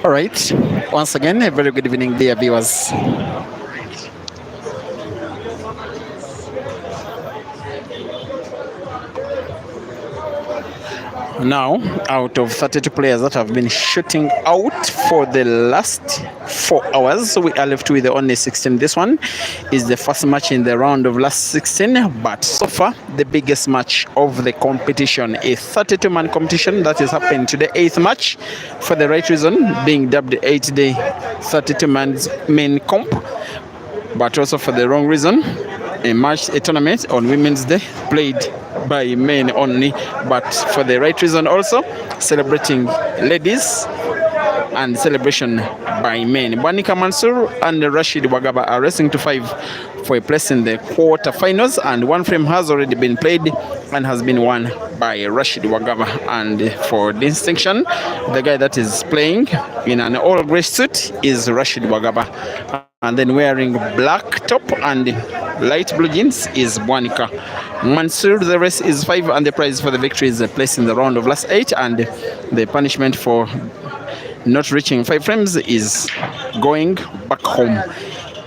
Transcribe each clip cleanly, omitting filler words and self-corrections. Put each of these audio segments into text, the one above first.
All right. Once again, a very good evening, dear viewers. Now, out of 32 players that have been shooting out for the last 4 hours, we are left with only 16. This one is the first match in the round of last 16, but so far the biggest match of the competition, a 32-man competition that is happening to the 8th match, for the right reason, being dubbed 8-day 32-man's main comp, but also for the wrong reason, a tournament on Women's Day played by men only, but for the right reason also, celebrating ladies and celebration by men. Bwanika Mansur and Rashid Wagaba are racing to 5 for a place in the quarterfinals, and one frame has already been played and has been won by Rashid Wagaba. And for distinction, the guy that is playing in an all grey suit is Rashid Wagaba, and then wearing black top and light blue jeans is Bwanika Mansur. The race is 5, and the prize for the victory is a place in the round of last 8, and the punishment for not reaching 5 frames is going back home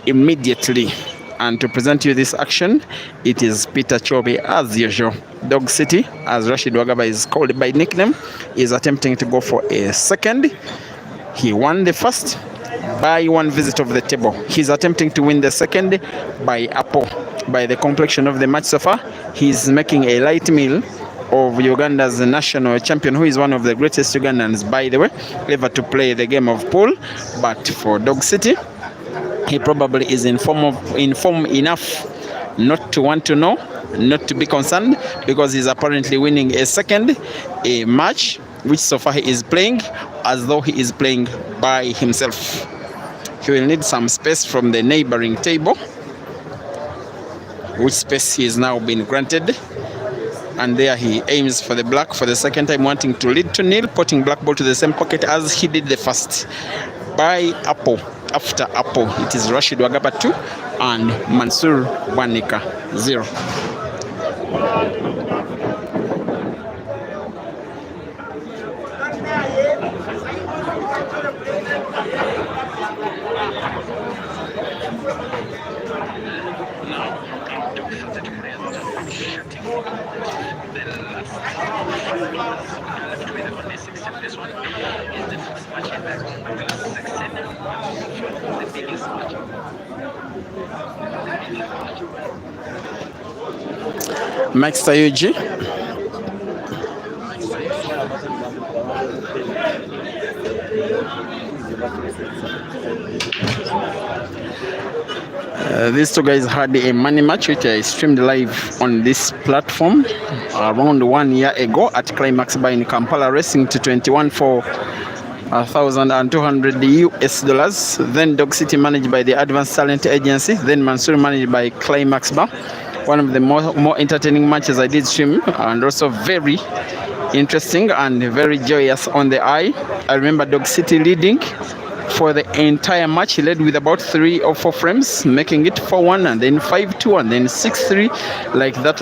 immediately. And to present you this action, it is Peter Chobe as usual. Dog City, as Rashid Wagaba is called by nickname, is attempting to go for a second. He won the first by 1 visit of the table. He's attempting to win the second by apple. By the complexion of the match so far, he's making a light meal of Uganda's national champion, who is one of the greatest Ugandans, by the way, ever to play the game of pool. But for Dog City, he probably is in form enough not to want to know, not to be concerned, because he's apparently winning a second match, which so far he is playing as though he is playing by himself. He will need some space from the neighboring table, which space he is now been granted. And there he aims for the black for the second time, wanting to lead to nil, putting black ball to the same pocket as he did the first. By apple after apple, it is Rashid Wagaba 2 and Mansur Bwanika 0. Max Tayuji. These two guys had a money match which I streamed live on this platform around 1 year ago at Climax Bar in Kampala, racing to 21 for $1,200 US. Then Dog City managed by the Advanced Talent Agency. Then Mansur managed by Climax Bar. One of the more entertaining matches I did stream, and also very interesting and very joyous on the eye. I remember Dog City leading for the entire match. He led with about 3 or 4 frames, making it 4-1 and then 5-2 and then 6-3, like that.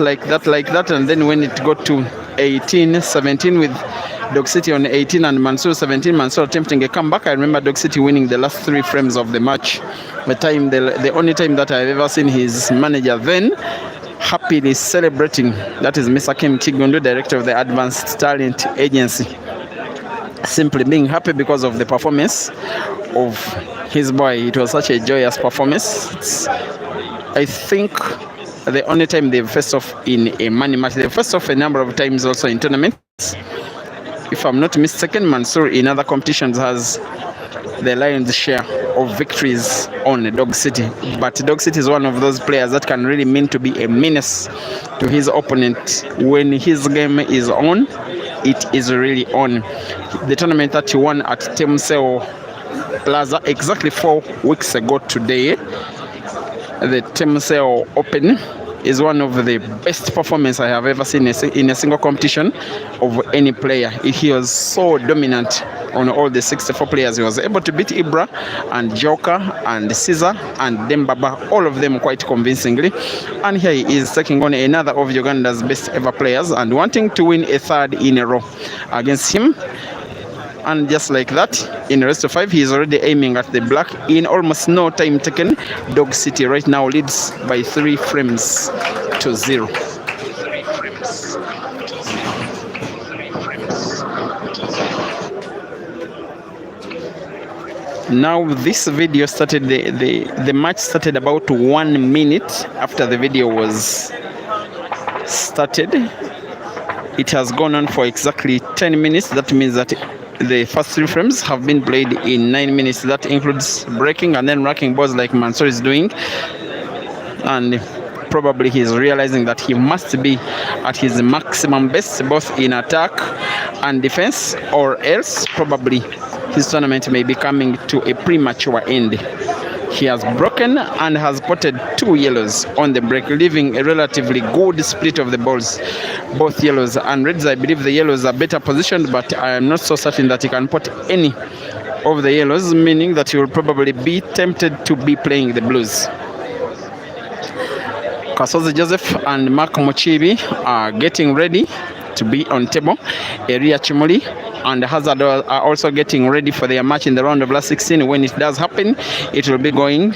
And then when it got to 18-17 with Dog City on 18 and Mansur 17, Mansur attempting a comeback. I remember Dog City winning the last 3 frames of the match. The only time that I've ever seen his manager then happily celebrating. That is Mr. Kim Kigundu, director of the Advanced Talent Agency, simply being happy because of the performance of his boy. It was such a joyous performance. I think the only time they've faced off in a money match. They've faced off a number of times also in tournaments. If I'm not mistaken, Mansur in other competitions has the lion's share of victories on Dog City. But Dog City is one of those players that can really mean to be a menace to his opponent. When his game is on, it is really on. The tournament that he won at Temseo Plaza exactly 4 weeks ago today, the Temseo Open, is one of the best performances I have ever seen in a single competition of any player. He was so dominant on all the 64 players. He was able to beat Ibra and Joker and Caesar and Dembaba, all of them quite convincingly. And here he is taking on another of Uganda's best ever players and wanting to win a 3rd in a row against him. And just like that, in the rest of 5, he is already aiming at the black in almost no time taken. Dog City right now leads by 3 frames to 0. Now this video started, the match started about 1 minute after the video was started. It has gone on for exactly 10 minutes. That means that the first 3 frames have been played in 9 minutes. That includes breaking and then racking balls like Mansur is doing. And probably he's realizing that he must be at his maximum best, both in attack and defense, or else probably his tournament may be coming to a premature end. He has broken and has potted 2 yellows on the break, leaving a relatively good split of the balls, both yellows and reds. I believe the yellows are better positioned, but I am not so certain that he can pot any of the yellows, meaning that he will probably be tempted to be playing the blues. Kasozi Joseph and Mark Mochibi are getting ready to be on table. Eria Chimuli and Hazard are also getting ready for their match in the round of last 16. When it does happen, it will be going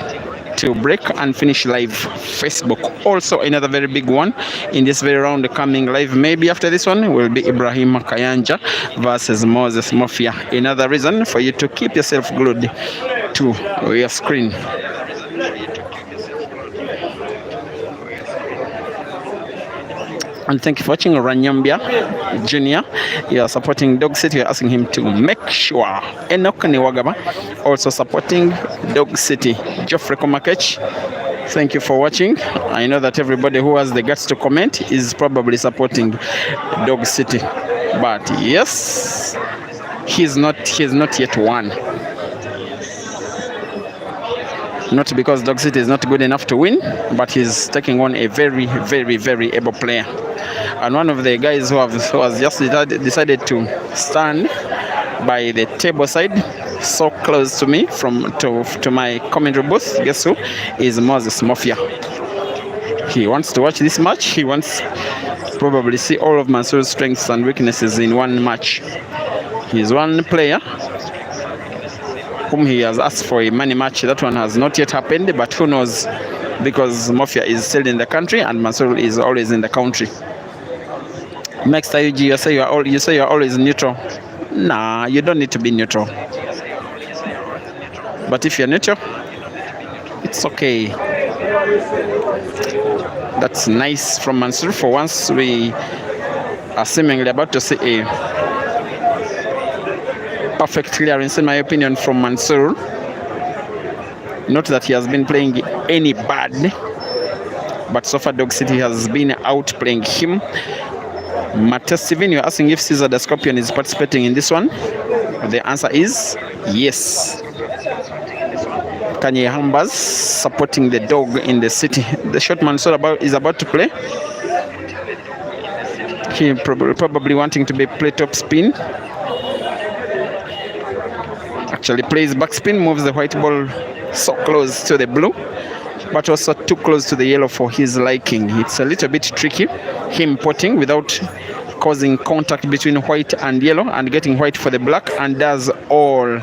to break and finish live Facebook. Also another very big one in this very round coming live, maybe after this one, will be Ibrahim Kayanja versus Moses Mafia. Another reason for you to keep yourself glued to your screen. And thank you for watching. Ranyambia Junior, you are supporting Dog City. You're asking him to make sure. Enoch Niwagaba also supporting Dog City. Geoffrey Komakech, thank you for watching. I know that everybody who has the guts to comment is probably supporting Dog City, but yes, he's not yet won. Not because Dog City is not good enough to win, but he's taking on a very, very, very able player. And one of the guys who has just decided to stand by the table side, so close to me to my commentary booth, guess who? Is Moses Mafia. He wants to watch this match. He wants to probably see all of Mansur's strengths and weaknesses in one match. He's one player whom he has asked for a money match. That one has not yet happened, but who knows, because Mafia is still in the country and Mansur is always in the country. Next IUG, you say you're always neutral. Nah, you don't need to be neutral. But if you're neutral, it's okay. That's nice from Mansur. For once, we are seemingly about to see a perfect clearance, in my opinion, from Mansur. Not that he has been playing any bad, but so far Dog City has been outplaying him. Matthias Steven, you're asking if Caesar the Scorpion is participating in this one. The answer is yes. Kanye Hambas supporting the dog in the city. The short Mansur is about to play. He probably wanting to play top spin. Actually plays backspin, moves the white ball so close to the blue, but also too close to the yellow for his liking. It's a little bit tricky, him potting without causing contact between white and yellow and getting white for the black, and does all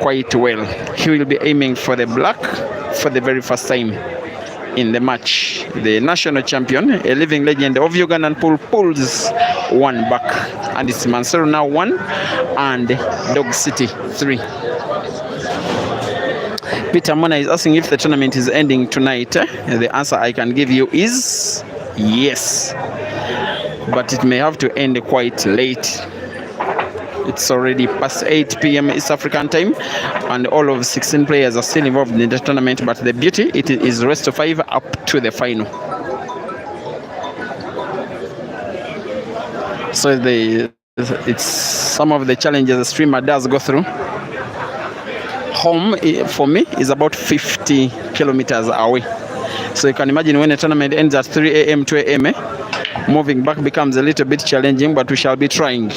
quite well. He will be aiming for the black for the very first time in the match. The national champion, a living legend of Ugandan pool, pulls one back, and it's Mansur now 1 and Dog City 3. Peter Mona is asking if the tournament is ending tonight. The answer I can give you is yes, but it may have to end quite late. It's already past 8 p.m. East African time, and all of 16 players are still involved in the tournament. But the beauty, it is rest of 5 up to the final. So it's some of the challenges the streamer does go through. Home for me is about 50 kilometers away. So you can imagine when a tournament ends at 3 a.m. 2 a.m. Moving back becomes a little bit challenging, but we shall be trying.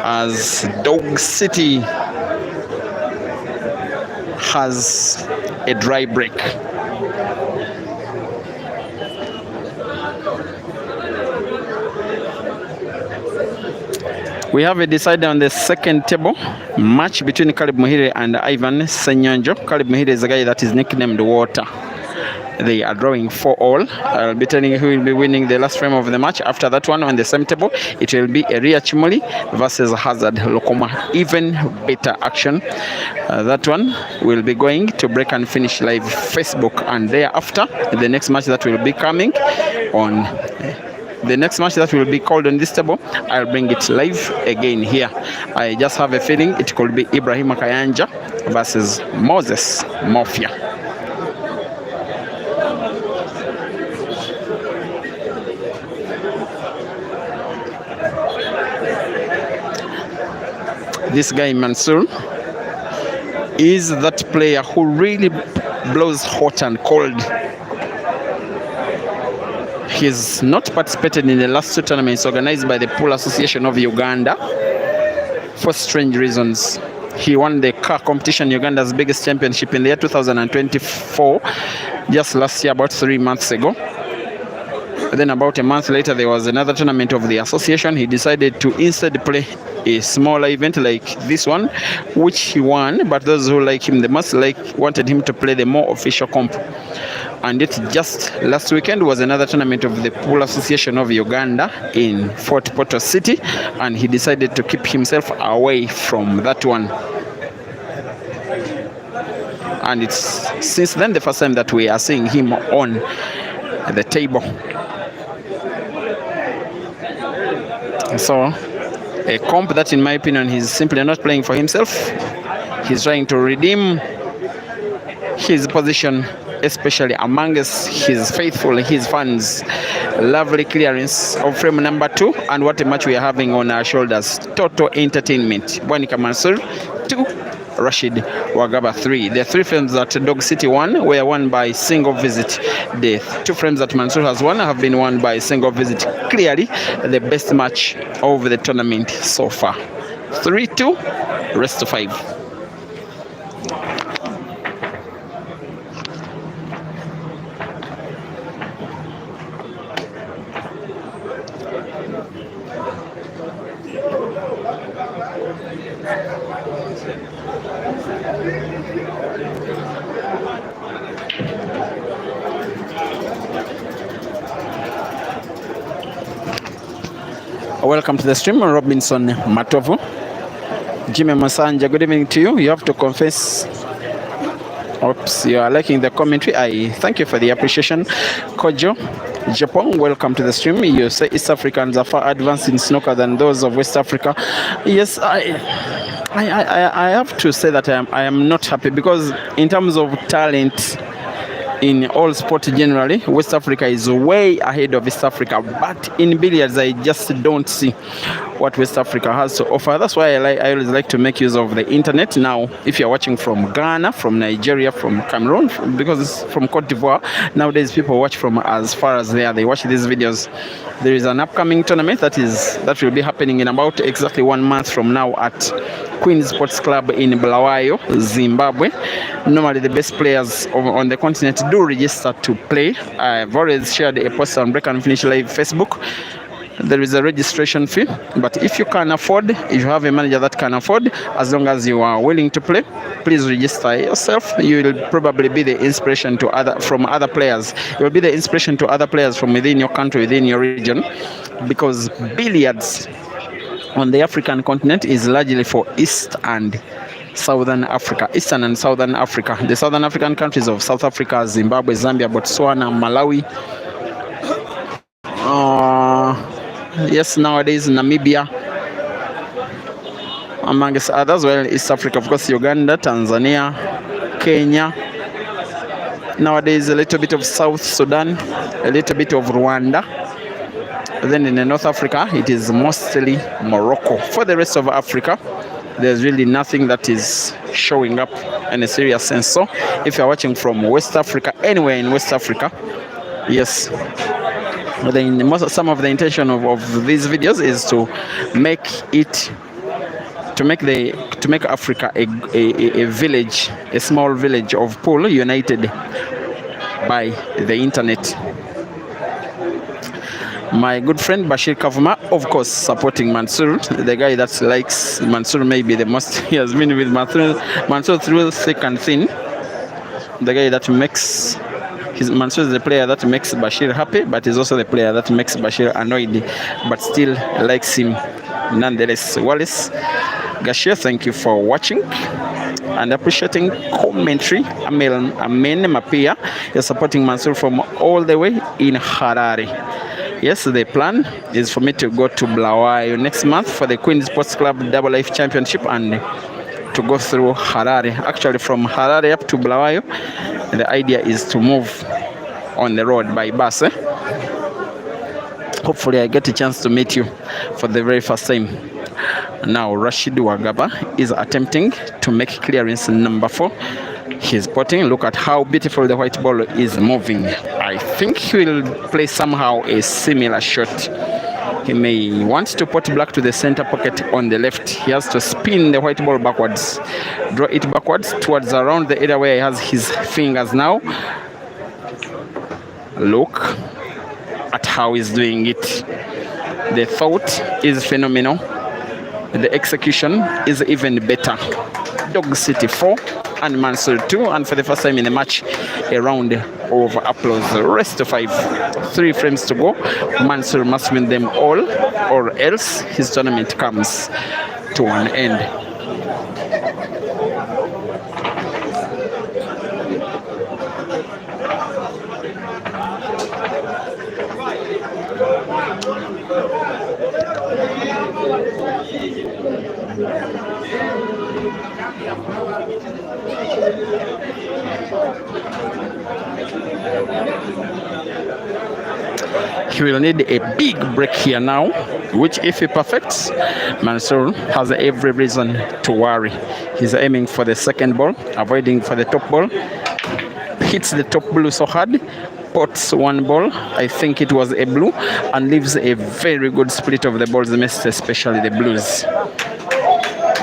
As Dog City has a dry break. We have a decider on the second table, match between Caleb Muhire and Ivan Senyonjo. Caleb Muhire is a guy that is nicknamed Water. They are drawing 4-all. I'll be telling you who will be winning the last frame of the match. After that one, on the same table, it will be Eria Chimoli versus Hazard Lokoma. Even better action. That one will be going to Break and Finish Live Facebook, and thereafter, the next match that will be coming on. The next match that will be called on this table, I'll bring it live again here. I just have a feeling it could be Ibrahim Kayanja versus Moses Mafia. This guy Mansur is that player who really blows hot and cold. He's not participated in the last two tournaments organized by the Pool Association of Uganda for strange reasons. He won the car competition, Uganda's biggest championship, in the year 2024, just last year, about 3 months ago. Then about a month later, there was another tournament of the association. He decided to instead play a smaller event like this one, which he won, but those who like him the most wanted him to play the more official comp. And it just last weekend was another tournament of the Pool Association of Uganda in Fort Portal City, and he decided to keep himself away from that one. And it's since then the first time that we are seeing him on the table. So a comp that, in my opinion, he's simply not playing for himself. He's trying to redeem his position, especially amongst his faithful, his fans. Lovely clearance of frame number 2, and what a match we are having on our shoulders. Total entertainment. Bwanika Mansur 2, Rashid Wagaba 3. The 3 frames that Dog City won were won by single visit. The 2 frames that Mansur has won have been won by single visit. Clearly the best match of the tournament so far. 3-2, rest of 5. Welcome to the stream, Robinson Matovu. Jimmy Masanja, good evening to you. You have to confess. Oops, you are liking the commentary. I thank you for the appreciation. Kojo Japon, welcome to the stream. You say East Africans are far advanced in snooker than those of West Africa. Yes, I have to say that I am not happy, because in terms of talent in all sport generally, West Africa is way ahead of East Africa, but in billiards I just don't see what West Africa has to offer. That's why I always like to make use of the internet. Now, if you're watching from Ghana, from Nigeria, from Cameroon, because it's from Cote d'Ivoire, nowadays people watch from as far as they watch these videos. There is an upcoming tournament that will be happening in about exactly 1 month from now at Queen's Sports Club in Bulawayo, Zimbabwe. Normally the best players on the continent do register to play. I've already shared a post on Break and Finish Live Facebook. There is a registration fee, but if you can afford, if you have a manager that can afford, as long as you are willing to play, please register yourself. You will probably be the inspiration to other players. You will be the inspiration to other players from within your country, within your region, because billiards on the African continent is largely for East and Southern Africa, Eastern and Southern Africa. The Southern African countries of South Africa, Zimbabwe, Zambia, Botswana, Malawi. Yes, nowadays Namibia, amongst others. Well, East Africa, of course, Uganda, Tanzania, Kenya. Nowadays, a little bit of South Sudan, a little bit of Rwanda. Then in North Africa, it is mostly Morocco. For the rest of Africa, there's really nothing that is showing up in a serious sense. So, if you're watching from West Africa, anywhere in West Africa, yes. Some of the intention of these videos is to make Africa a village, a small village of pool united by the internet. My good friend Bashir Kavuma, of course, supporting Mansur, the guy that likes Mansur maybe the most. He has been with Mansur through thick and thin. The guy that makes Mansur is the player that makes Bashir happy, but he's also the player that makes Bashir annoyed, but still likes him nonetheless. Wallace Gashia, thank you for watching and appreciating commentary. Amen Mapia, you're supporting Mansur from all the way in Harare. Yes, the plan is for me to go to Bulawayo next month for the Queen Sports Club Double Life Championship and to go through Harare. Actually, from Harare up to Bulawayo, the idea is to move on the road by bus. Hopefully, I get a chance to meet you for the very first time. Now, Rashid Wagaba is attempting to make clearance number 4. He's potting. Look at how beautiful the white ball is moving. I think he will play somehow a similar shot. He may want to pot black to the center pocket on the left. He has to spin the white ball backwards, draw it backwards towards around the area where he has his fingers now. Look at how he's doing it. The thought is phenomenal. The execution is even better. Dog City 4 and Mansur 2, and for the first time in the match, a round of applause. The rest of 5, 3 frames to go. Mansur must win them all, or else his tournament comes to an end. He will need a big break here now, which if he perfects, Mansur has every reason to worry. He's aiming for the second ball, avoiding for the top ball. Hits the top blue so hard, pots one ball, I think it was a blue, and leaves a very good split of the balls missed, especially the blues.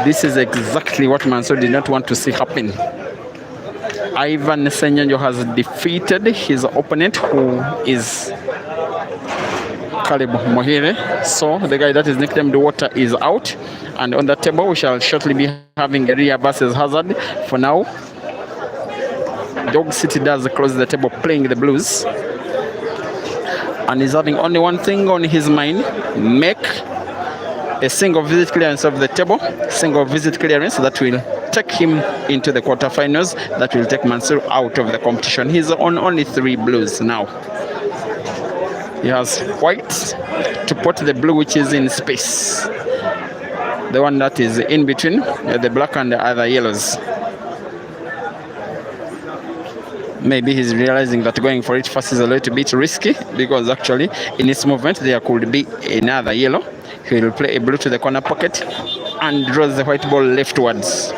This is exactly what Mansur did not want to see happen. Ivan Senyanjo has defeated his opponent, who is Caleb Mohire. So the guy that is nicknamed Water is out, and on the table we shall shortly be having Ria versus Hazard. For now, Dog City does close the table playing the blues, and he's having only one thing on his mind: make a single visit clearance of the table, single visit clearance that will take him into the quarterfinals, that will take Mansur out of the competition. He's on only 3 blues now. He has white to pot the blue which is in space, the one that is in between the black and the other yellows. Maybe he's realizing that going for it first is a little bit risky, because actually in his movement there could be another yellow. He will play a blue to the corner pocket and draws the white ball leftwards.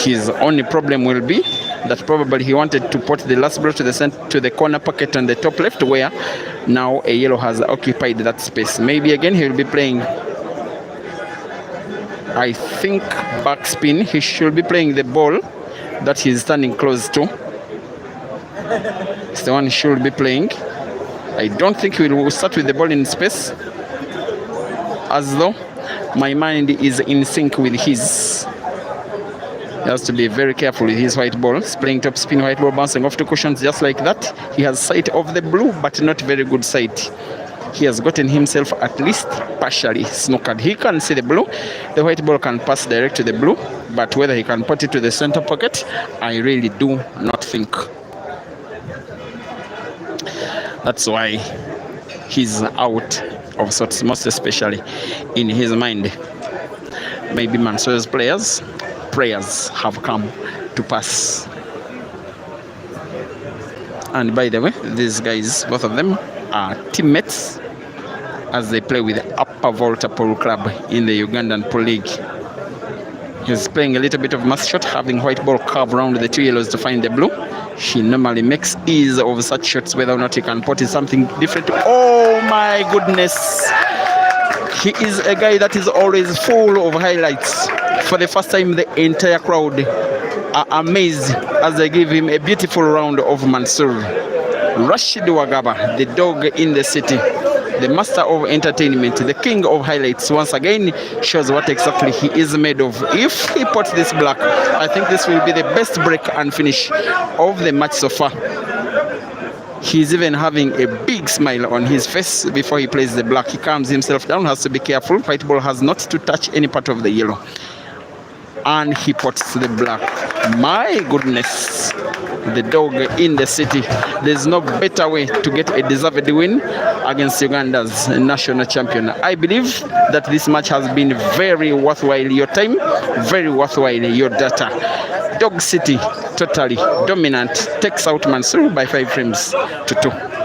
His only problem will be that probably he wanted to put the last blue to the corner pocket on the top left, where now a yellow has occupied that space. Maybe again he will be playing, I think, backspin. He should be playing the ball that he's standing close to. It's the one he should be playing. I don't think he will start with the ball in space, as though my mind is in sync with his. He has to be very careful with his white ball. He's playing top spin white ball, bouncing off 2 cushions just like that. He has sight of the blue, but not very good sight. He has gotten himself at least partially snookered. He can see the blue. The white ball can pass direct to the blue, but whether he can put it to the center pocket, I really do not think. That's why he's out of sorts, most especially in his mind. Maybe Mansur's prayers have come to pass. And by the way, these guys, both of them, are teammates as they play with Upper Volta Pool Club in the Ugandan Pool League. He's playing a little bit of mass shot, having white ball curve around the 2 yellows to find the blue. He normally makes ease of such shots. Whether or not he can put in something different. Oh my goodness! He is a guy that is always full of highlights. For the first time, the entire crowd are amazed as they give him a beautiful round of Mansur. Rashid Wagaba, the dog in the city, the master of entertainment, the king of highlights, once again shows what exactly he is made of. If he puts this black, I think this will be the best break and finish of the match so far. He's even having a big smile on his face before he plays the black. He calms himself down, has to be careful. White ball has not to touch any part of the yellow. And he puts the black. My goodness, the dog in the city. There's no better way to get a deserved win against Uganda's national champion. I believe that this match has been very worthwhile your time, very worthwhile your data. Dog City, totally dominant, takes out Mansur by 5 frames to 2.